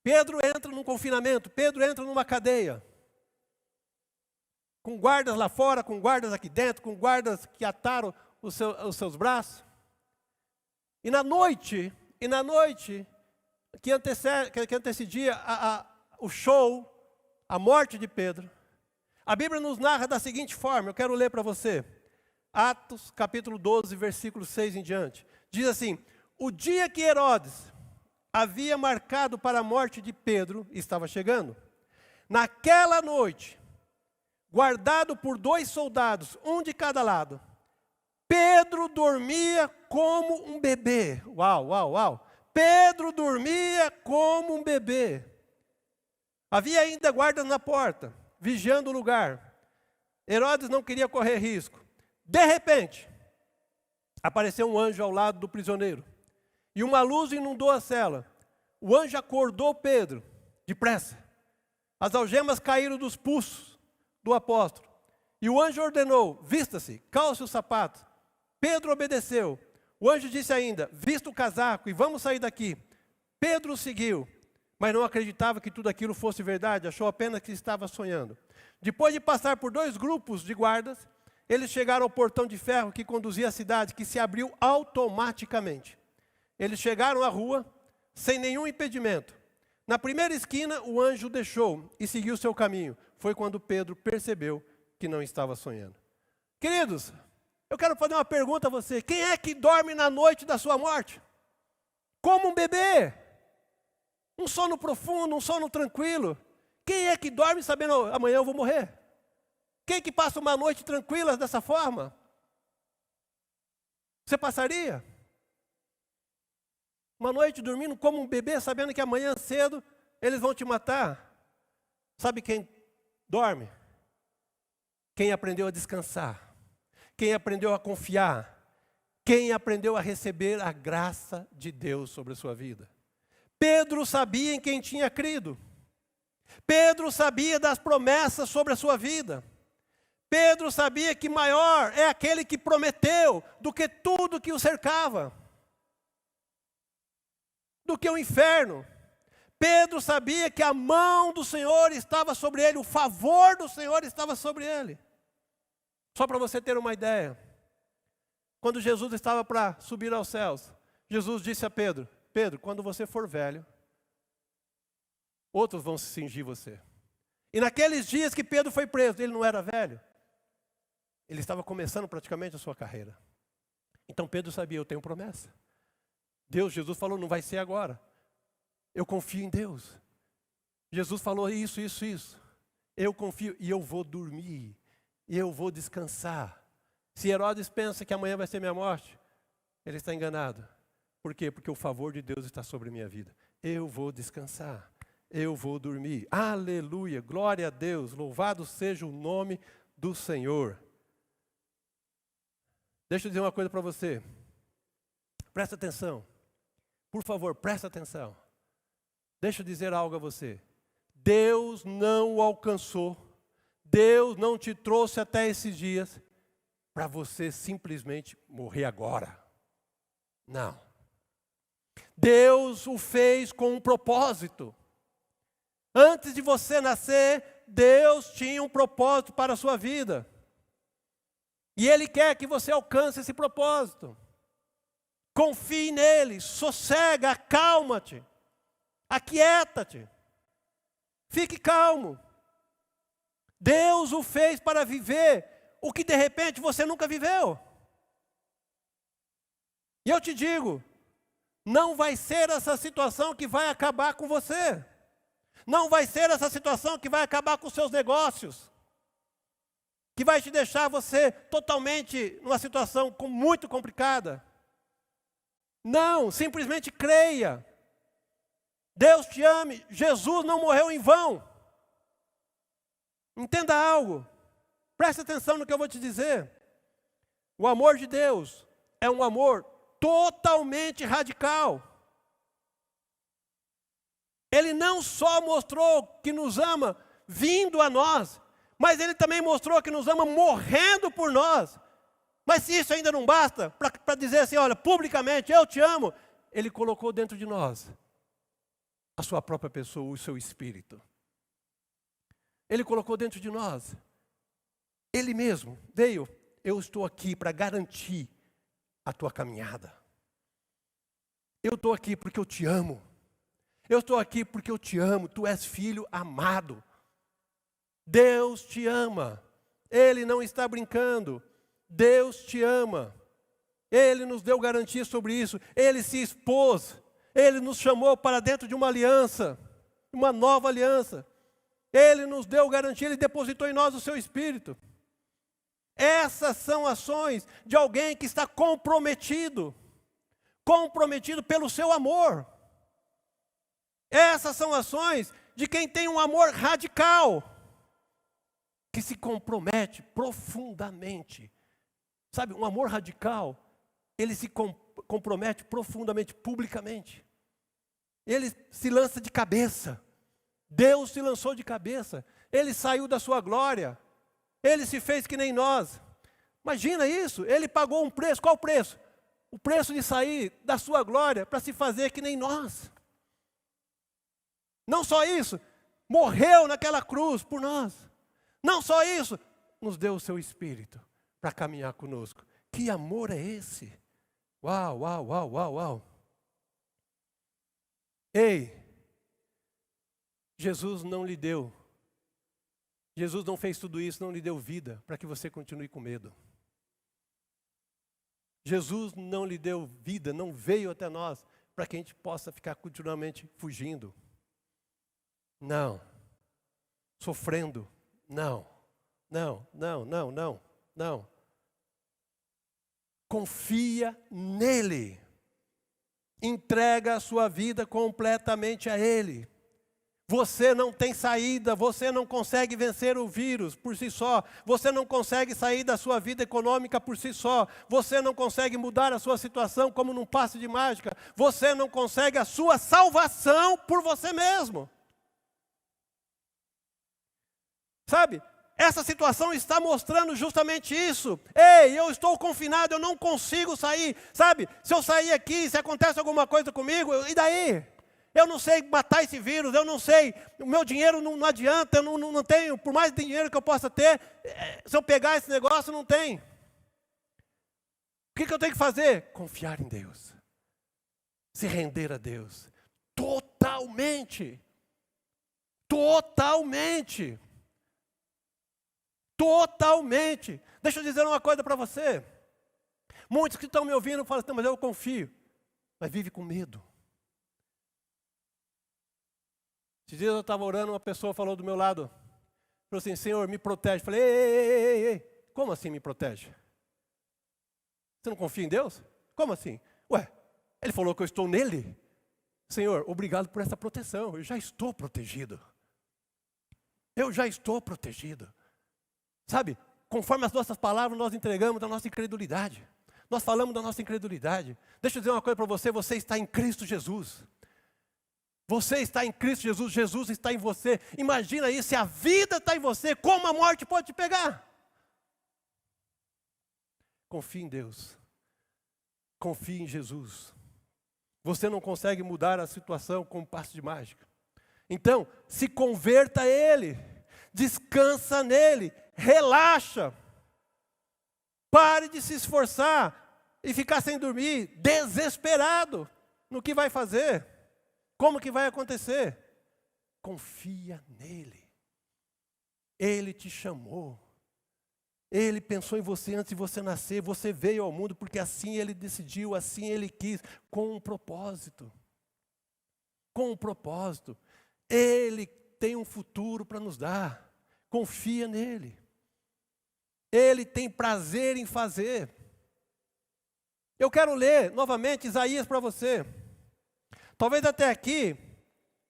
Pedro entra num confinamento, Pedro entra numa cadeia, com guardas lá fora, com guardas aqui dentro, com guardas que ataram os seus braços. E na noite que antecedia o show, a morte de Pedro, a Bíblia nos narra da seguinte forma, eu quero ler para você. Atos capítulo 12, versículo 6 em diante. Diz assim: o dia que Herodes havia marcado para a morte de Pedro estava chegando. Naquela noite, guardado por 2 soldados, um de cada lado, Pedro dormia como um bebê. Uau, uau, uau. Pedro dormia como um bebê. Havia ainda guardas na porta, vigiando o lugar. Herodes não queria correr risco. De repente, apareceu um anjo ao lado do prisioneiro, e uma luz inundou a cela. O anjo acordou Pedro, depressa. As algemas caíram dos pulsos do apóstolo, e o anjo ordenou: vista-se, calce o sapato. Pedro obedeceu. O anjo disse ainda: vista o casaco e vamos sair daqui. Pedro o seguiu, mas não acreditava que tudo aquilo fosse verdade, achou apenas que estava sonhando. Depois de passar por 2 grupos de guardas, eles chegaram ao portão de ferro que conduzia à cidade, que se abriu automaticamente. Eles chegaram à rua sem nenhum impedimento. Na primeira esquina, o anjo deixou e seguiu seu caminho. Foi quando Pedro percebeu que não estava sonhando. Queridos, eu quero fazer uma pergunta a você. Quem é que dorme na noite da sua morte? Como um bebê. Um sono profundo, um sono tranquilo. Quem é que dorme sabendo: amanhã eu vou morrer? Quem que passa uma noite tranquila dessa forma? Você passaria? Uma noite dormindo como um bebê, sabendo que amanhã cedo eles vão te matar? Sabe quem dorme? Quem aprendeu a descansar. Quem aprendeu a confiar. Quem aprendeu a receber a graça de Deus sobre a sua vida. Pedro sabia em quem tinha crido. Pedro sabia das promessas sobre a sua vida. Pedro sabia que maior é aquele que prometeu do que tudo que o cercava, do que o inferno. Pedro sabia que a mão do Senhor estava sobre ele, o favor do Senhor estava sobre ele. Só para você ter uma ideia, quando Jesus estava para subir aos céus, Jesus disse a Pedro: Pedro, quando você for velho, outros vão se cingir você. E naqueles dias que Pedro foi preso, ele não era velho. Ele estava começando praticamente a sua carreira. Então Pedro sabia: eu tenho promessa. Jesus falou: não vai ser agora. Eu confio em Deus. Jesus falou isso. Eu confio e eu vou dormir. E eu vou descansar. Se Herodes pensa que amanhã vai ser minha morte, ele está enganado. Por quê? Porque o favor de Deus está sobre a minha vida. Eu vou descansar. Eu vou dormir. Aleluia. Glória a Deus. Louvado seja o nome do Senhor. Deixa eu dizer uma coisa para você. Presta atenção. Por favor, presta atenção. Deixa eu dizer algo a você. Deus não o alcançou. Deus não te trouxe até esses dias para você simplesmente morrer agora. Não. Deus o fez com um propósito. Antes de você nascer, Deus tinha um propósito para a sua vida. E Ele quer que você alcance esse propósito. Confie nele, sossega, acalma-te, aquieta-te, fique calmo. Deus o fez para viver o que de repente você nunca viveu. E eu te digo, não vai ser essa situação que vai acabar com você. Não vai ser essa situação que vai acabar com os seus negócios. Que vai te deixar você totalmente numa situação muito complicada. Não, simplesmente creia. Deus te ame, Jesus não morreu em vão. Entenda algo, preste atenção no que eu vou te dizer. O amor de Deus é um amor totalmente radical. Ele não só mostrou que nos ama vindo a nós, mas Ele também mostrou que nos ama morrendo por nós. Mas se isso ainda não basta, para dizer assim, olha, publicamente, eu te amo, Ele colocou dentro de nós a sua própria pessoa, o seu espírito. Ele colocou dentro de nós. Ele mesmo veio, eu estou aqui para garantir a tua caminhada. Eu estou aqui porque eu te amo. Eu estou aqui porque eu te amo, tu és filho amado. Deus te ama. Ele não está brincando. Deus te ama. Ele nos deu garantia sobre isso. Ele se expôs. Ele nos chamou para dentro de uma aliança, uma nova aliança. Ele nos deu garantia, Ele depositou em nós o seu Espírito. Essas são ações de alguém que está comprometido pelo seu amor. Essas são ações de quem tem um amor radical, que se compromete profundamente. Sabe, um amor radical, ele se compromete profundamente, publicamente. Ele se lança de cabeça. Deus se lançou de cabeça. Ele saiu da sua glória. Ele se fez que nem nós. Imagina isso, Ele pagou um preço. Qual o preço? O preço de sair da sua glória para se fazer que nem nós. Não só isso, morreu naquela cruz por nós. Não só isso, nos deu o seu Espírito para caminhar conosco. Que amor é esse? Uau, uau, uau, uau, uau. Ei, Jesus não lhe deu. Jesus não fez tudo isso, não lhe deu vida para que você continue com medo. Jesus não lhe deu vida, não veio até nós para que a gente possa ficar continuamente fugindo. Não. Sofrendo. Não. Não, não, não, não, não. Confia nele. Entrega a sua vida completamente a Ele. Você não tem saída, você não consegue vencer o vírus por si só. Você não consegue sair da sua vida econômica por si só. Você não consegue mudar a sua situação como num passe de mágica. Você não consegue a sua salvação por você mesmo. Sabe? Essa situação está mostrando justamente isso. Ei, eu estou confinado, eu não consigo sair. Sabe? Se eu sair aqui, se acontece alguma coisa comigo, e daí? Eu não sei matar esse vírus, eu não sei, o meu dinheiro não adianta, eu não tenho, por mais dinheiro que eu possa ter, se eu pegar esse negócio, não tem. O que eu tenho que fazer? Confiar em Deus. Se render a Deus. Totalmente. Totalmente. Totalmente. Deixa eu dizer uma coisa para você. Muitos que estão me ouvindo falam assim, mas eu confio. Mas vive com medo. Esses dias eu estava orando, uma pessoa falou do meu lado. Falou assim, Senhor, me protege. Falei, ei. Como assim me protege? Você não confia em Deus? Como assim? Ué, Ele falou que eu estou nele. Senhor, obrigado por essa proteção. Eu já estou protegido. Eu já estou protegido. Sabe, conforme as nossas palavras, nós entregamos da nossa incredulidade. Nós falamos da nossa incredulidade. Deixa eu dizer uma coisa para você, você está em Cristo Jesus. Você está em Cristo Jesus, Jesus está em você. Imagina isso, se a vida está em você, como a morte pode te pegar? Confie em Deus. Confie em Jesus. Você não consegue mudar a situação com um passo de mágica. Então, se converta a Ele. Descansa nele. Relaxa. Pare de se esforçar e ficar sem dormir, desesperado no que vai fazer. Como que vai acontecer? Confia nele. Ele te chamou. Ele pensou em você antes de você nascer. Você veio ao mundo porque assim Ele decidiu, assim Ele quis, com um propósito. Com um propósito. Ele tem um futuro para nos dar. Confia nele. Ele tem prazer em fazer. Eu quero ler novamente Isaías para você. Talvez até aqui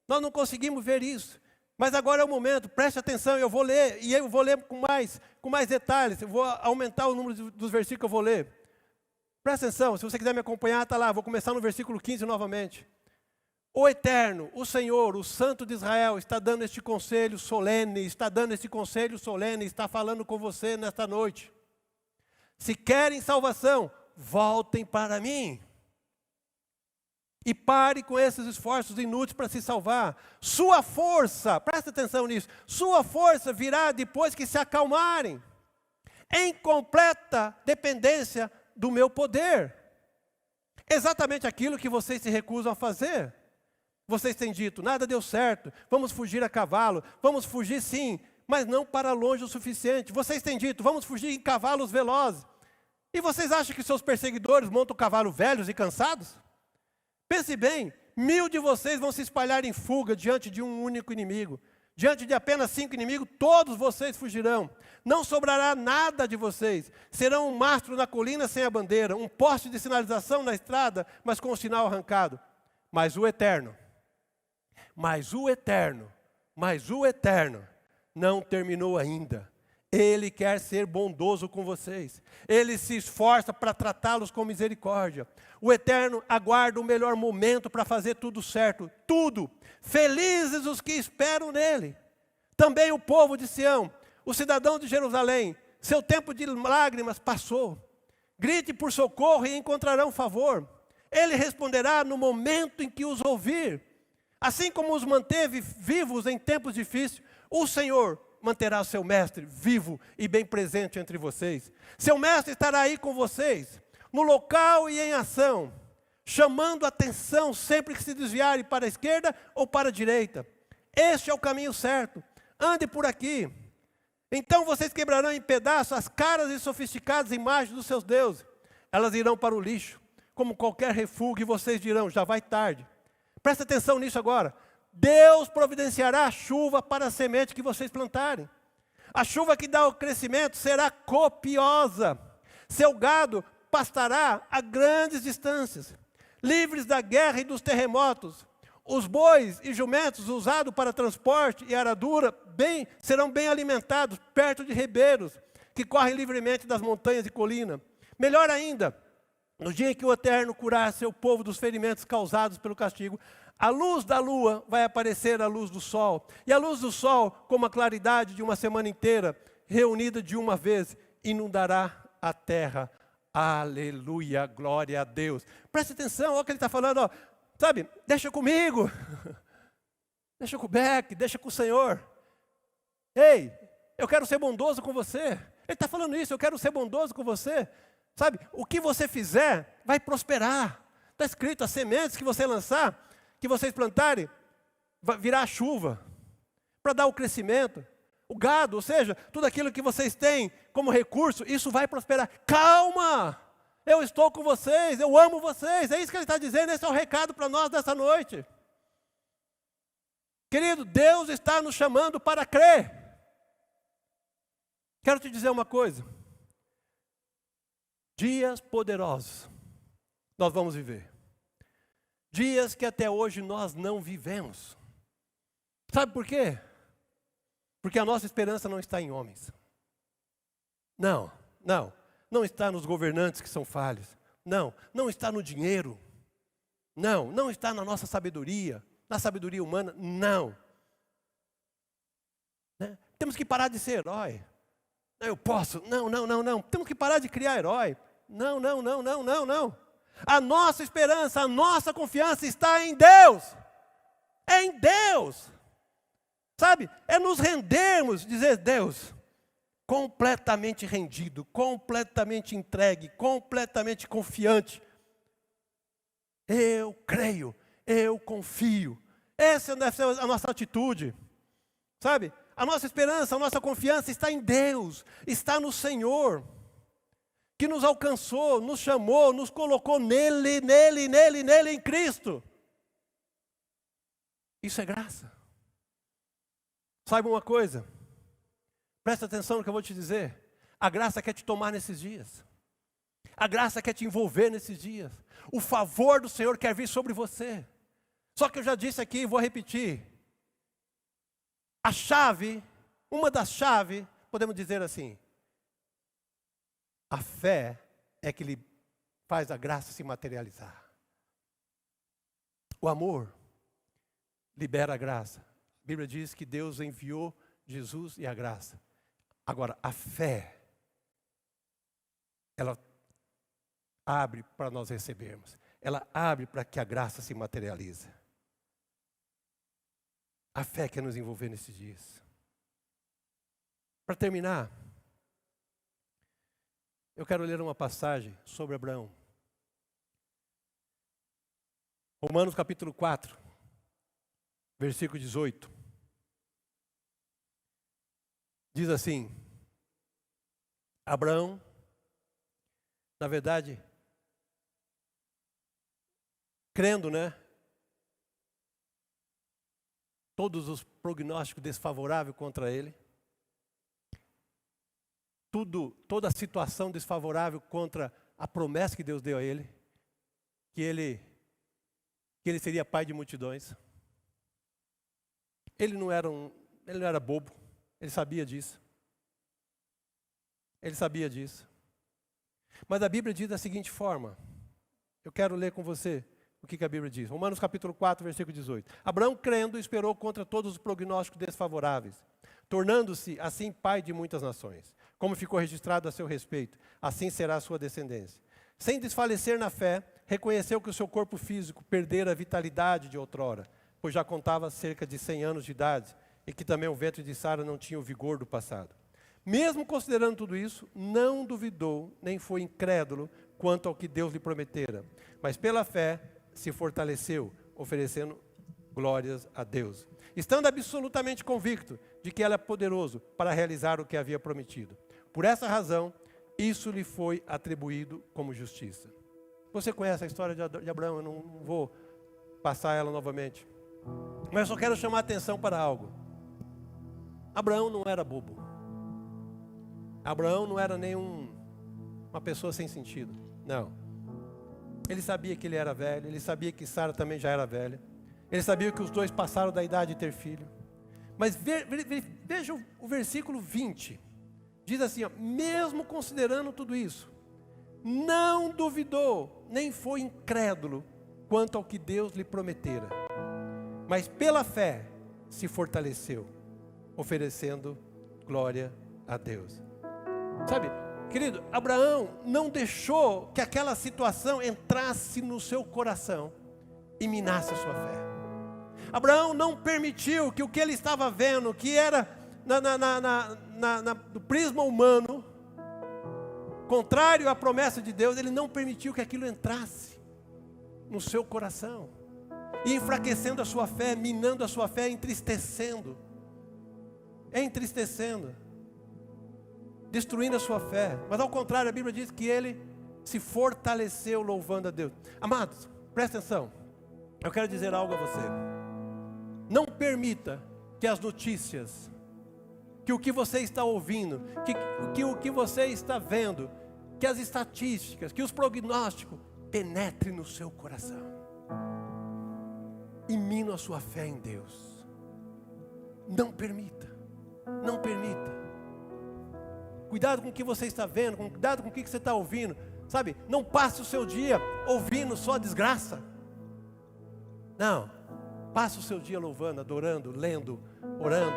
nós não conseguimos ver isso. Mas agora é o momento, preste atenção, eu vou ler, e eu vou ler com mais detalhes, eu vou aumentar o número dos versículos que eu vou ler. Presta atenção, se você quiser me acompanhar, está lá, vou começar no versículo 15 novamente. O Eterno, o Senhor, o Santo de Israel, está dando este conselho solene, está falando com você nesta noite. Se querem salvação, voltem para mim. E pare com esses esforços inúteis para se salvar. Sua força, presta atenção nisso, sua força virá depois que se acalmarem, em completa dependência do meu poder. Exatamente aquilo que vocês se recusam a fazer. Vocês têm dito, nada deu certo, vamos fugir a cavalo, vamos fugir sim, mas não para longe o suficiente. Vocês têm dito, vamos fugir em cavalos velozes. E vocês acham que seus perseguidores montam cavalos velhos e cansados? Pense bem, 1000 de vocês vão se espalhar em fuga diante de um único inimigo. Diante de apenas 5 inimigos, todos vocês fugirão. Não sobrará nada de vocês. Serão um mastro na colina sem a bandeira, um poste de sinalização na estrada, mas com o sinal arrancado. Mas o Eterno não terminou ainda. Ele quer ser bondoso com vocês. Ele se esforça para tratá-los com misericórdia. O Eterno aguarda o melhor momento para fazer tudo certo. Tudo. Felizes os que esperam nele. Também o povo de Sião, os cidadãos de Jerusalém. Seu tempo de lágrimas passou. Grite por socorro e encontrarão favor. Ele responderá no momento em que os ouvir. Assim como os manteve vivos em tempos difíceis, o Senhor manterá o seu mestre vivo e bem presente entre vocês. Seu mestre estará aí com vocês, no local e em ação, chamando a atenção sempre que se desviarem para a esquerda ou para a direita. Este é o caminho certo, ande por aqui. Então vocês quebrarão em pedaços as caras e sofisticadas imagens dos seus deuses. Elas irão para o lixo, como qualquer refúgio, e vocês dirão, já vai tarde. Presta atenção nisso agora. Deus providenciará a chuva para a semente que vocês plantarem. A chuva que dá o crescimento será copiosa. Seu gado pastará a grandes distâncias, livres da guerra e dos terremotos. Os bois e jumentos usados para transporte e aradura serão bem alimentados perto de ribeiros que correm livremente das montanhas e colinas. Melhor ainda, no dia em que o Eterno curar seu povo dos ferimentos causados pelo castigo, a luz da lua vai aparecer à luz do sol. E a luz do sol, como a claridade de uma semana inteira, reunida de uma vez, inundará a terra. Aleluia, glória a Deus. Preste atenção, olha o que ele está falando. Ó. Sabe, deixa comigo. Deixa com o Beck, deixa com o Senhor. Ei, eu quero ser bondoso com você. Ele está falando isso, eu quero ser bondoso com você. Sabe, o que você fizer vai prosperar. Está escrito, as sementes que você lançar, que vocês plantarem, vai virar chuva, para dar o crescimento. O gado, ou seja, tudo aquilo que vocês têm como recurso, isso vai prosperar. Calma! Eu estou com vocês, eu amo vocês. É isso que ele está dizendo, esse é o recado para nós dessa noite. Querido, Deus está nos chamando para crer. Quero te dizer uma coisa. Dias poderosos nós vamos viver. Dias que até hoje nós não vivemos. Sabe por quê? Porque a nossa esperança não está em homens. Não está nos governantes que são falhos. Não está no dinheiro. Não está na nossa sabedoria, na sabedoria humana. Não. Né? Temos que parar de ser herói. Eu posso. Não. Temos que parar de criar herói. Não. A nossa esperança, a nossa confiança está em Deus. É em Deus. Sabe? É nos rendermos, dizer, Deus, completamente rendido, completamente entregue, completamente confiante. Eu creio, eu confio. Essa deve ser a nossa atitude. Sabe? A nossa esperança, a nossa confiança está em Deus, está no Senhor, que nos alcançou, nos chamou, nos colocou nele, em Cristo. Isso é graça. Saiba uma coisa, presta atenção no que eu vou te dizer. A graça quer te tomar nesses dias. A graça quer te envolver nesses dias. O favor do Senhor quer vir sobre você. Só que eu já disse aqui, vou repetir. A chave, uma das chaves, podemos dizer assim, a fé é que lhe faz a graça se materializar. O amor libera a graça. A Bíblia diz que Deus enviou Jesus e a graça. Agora, a fé, ela abre para nós recebermos. Ela abre para que a graça se materialize. A fé quer nos envolver nesses dias. Para terminar, eu quero ler uma passagem sobre Abraão. Romanos capítulo 4, versículo 18. Diz assim: Abraão, na verdade, crendo, todos os prognósticos desfavoráveis contra ele, toda a situação desfavorável contra a promessa que Deus deu a ele, que ele seria pai de multidões. Ele não era bobo, ele sabia disso. Ele sabia disso. Mas a Bíblia diz da seguinte forma, eu quero ler com você o que a Bíblia diz. Romanos capítulo 4, versículo 18. Abraão, crendo, esperou contra todos os prognósticos desfavoráveis, tornando-se assim pai de muitas nações. Como ficou registrado a seu respeito, assim será a sua descendência. Sem desfalecer na fé, reconheceu que o seu corpo físico perdera a vitalidade de outrora, pois já contava cerca de 100 anos de idade, e que também o ventre de Sara não tinha o vigor do passado. Mesmo considerando tudo isso, não duvidou, nem foi incrédulo quanto ao que Deus lhe prometera, mas pela fé se fortaleceu, oferecendo glórias a Deus, estando absolutamente convicto de que Ele é poderoso para realizar o que havia prometido. Por essa razão, isso lhe foi atribuído como justiça. Você conhece a história de Abraão, eu não vou passar ela novamente. Mas eu só quero chamar a atenção para algo. Abraão não era bobo. Abraão não era nem uma pessoa sem sentido. Não. Ele sabia que ele era velho, ele sabia que Sara também já era velha. Ele sabia que os dois passaram da idade de ter filho. Mas veja o versículo 20. Diz assim, mesmo considerando tudo isso, não duvidou, nem foi incrédulo quanto ao que Deus lhe prometera. Mas pela fé se fortaleceu, oferecendo glória a Deus. Sabe, querido, Abraão não deixou que aquela situação entrasse no seu coração e minasse a sua fé. Abraão não permitiu que o que ele estava vendo, que era do prisma humano, contrário à promessa de Deus, ele não permitiu que aquilo entrasse no seu coração, e enfraquecendo a sua fé, minando a sua fé, entristecendo, destruindo a sua fé. Mas ao contrário, a Bíblia diz que ele se fortaleceu louvando a Deus. Amados, presta atenção, eu quero dizer algo a você. Não permita que as notícias, que o que você está ouvindo, que o que você está vendo, que as estatísticas, que os prognósticos penetrem no seu coração e minam a sua fé em Deus. Não permita, não permita. Cuidado com o que você está vendo, cuidado com o que você está ouvindo. Sabe, não passe o seu dia ouvindo só desgraça. Não, passe o seu dia louvando, adorando, lendo, orando,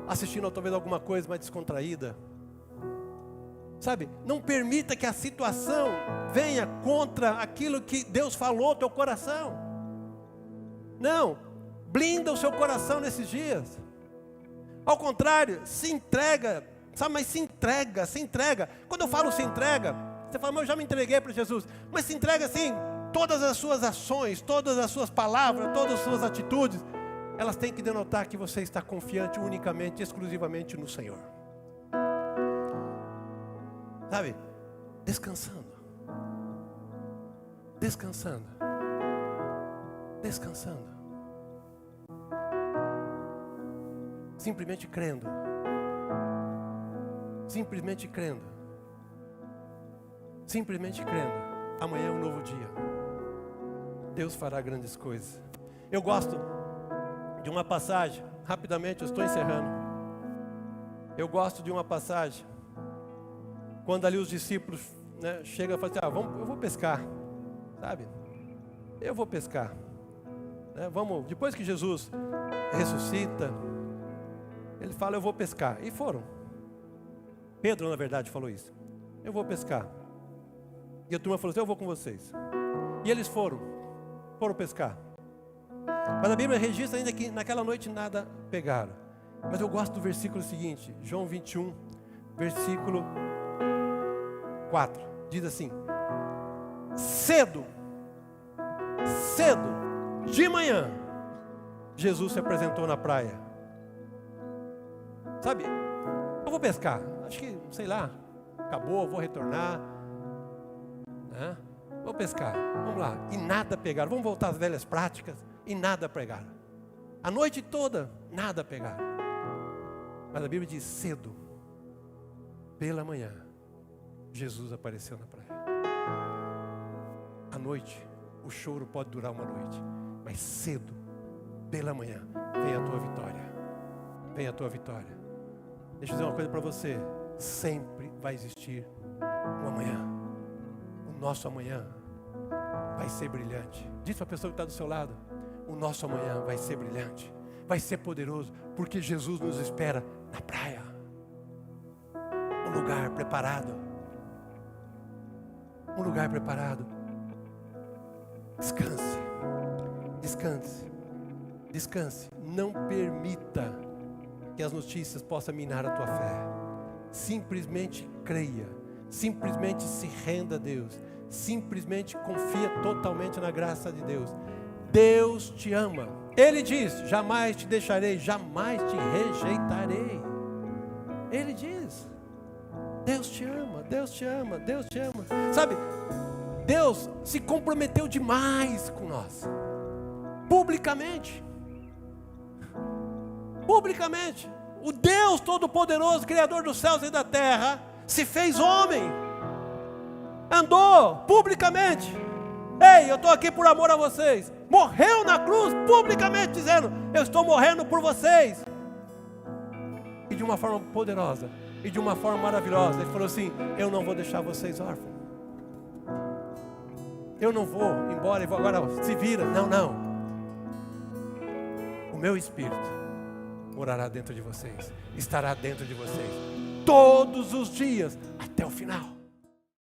assistindo talvez alguma coisa mais descontraída. Sabe, não permita que a situação venha contra aquilo que Deus falou ao teu coração. Não, blinda o seu coração nesses dias. Ao contrário, se entrega, sabe, mas se entrega. Quando eu falo se entrega, você fala, mas eu já me entreguei para Jesus. Mas se entrega assim, todas as suas ações, todas as suas palavras, todas as suas atitudes, elas têm que denotar que você está confiante unicamente, exclusivamente no Senhor. Sabe, descansando. Simplesmente crendo. simplesmente crendo, amanhã é um novo dia. Deus fará grandes coisas. Eu gosto de uma passagem, rapidamente, eu estou encerrando. Eu gosto de uma passagem, quando ali os discípulos, né, chegam e falam assim, eu vou pescar, sabe? Eu vou pescar. Né, depois que Jesus ressuscita, ele fala, eu vou pescar. E foram. Pedro, na verdade, falou isso. Eu vou pescar. E a turma falou assim, eu vou com vocês. E eles foram pescar. Mas a Bíblia registra ainda que naquela noite nada pegaram. Mas eu gosto do versículo seguinte, João 21, versículo 4. Diz assim, cedo, de manhã, Jesus se apresentou na praia. Sabe, eu vou pescar. Acho que, sei lá, acabou, vou retornar. Né? Vou pescar, vamos lá. E nada pegaram. Vamos voltar às velhas práticas. E nada pegaram. A noite toda, nada pegaram. Mas a Bíblia diz, cedo, pela manhã, Jesus apareceu na praia. À noite, o choro pode durar uma noite. Mas cedo, pela manhã, vem a tua vitória. Vem a tua vitória. Deixa eu dizer uma coisa para você. Sempre vai existir um amanhã. O nosso amanhã vai ser brilhante. Diz para a pessoa que está do seu lado, o nosso amanhã vai ser brilhante, vai ser poderoso, porque Jesus nos espera na praia. Um lugar preparado. Um lugar preparado. Descanse. Descanse. Descanse. Não permita que as notícias possam minar a tua fé. Simplesmente creia. Simplesmente se renda a Deus. Simplesmente confia totalmente na graça de Deus. Deus te ama. Ele diz, jamais te deixarei, jamais te rejeitarei. Ele diz, Deus te ama, Deus te ama, Deus te ama. Sabe, Deus se comprometeu demais com nós. Publicamente. Publicamente. O Deus Todo-Poderoso, Criador dos céus e da terra, se fez homem. Andou publicamente. Ei, eu estou aqui por amor a vocês. Morreu na cruz publicamente dizendo, eu estou morrendo por vocês. E de uma forma poderosa, e de uma forma maravilhosa, ele falou assim, eu não vou deixar vocês órfãos. Eu não vou embora e vou agora, se vira. Não, não. O meu Espírito morará dentro de vocês, estará dentro de vocês, todos os dias, até o final.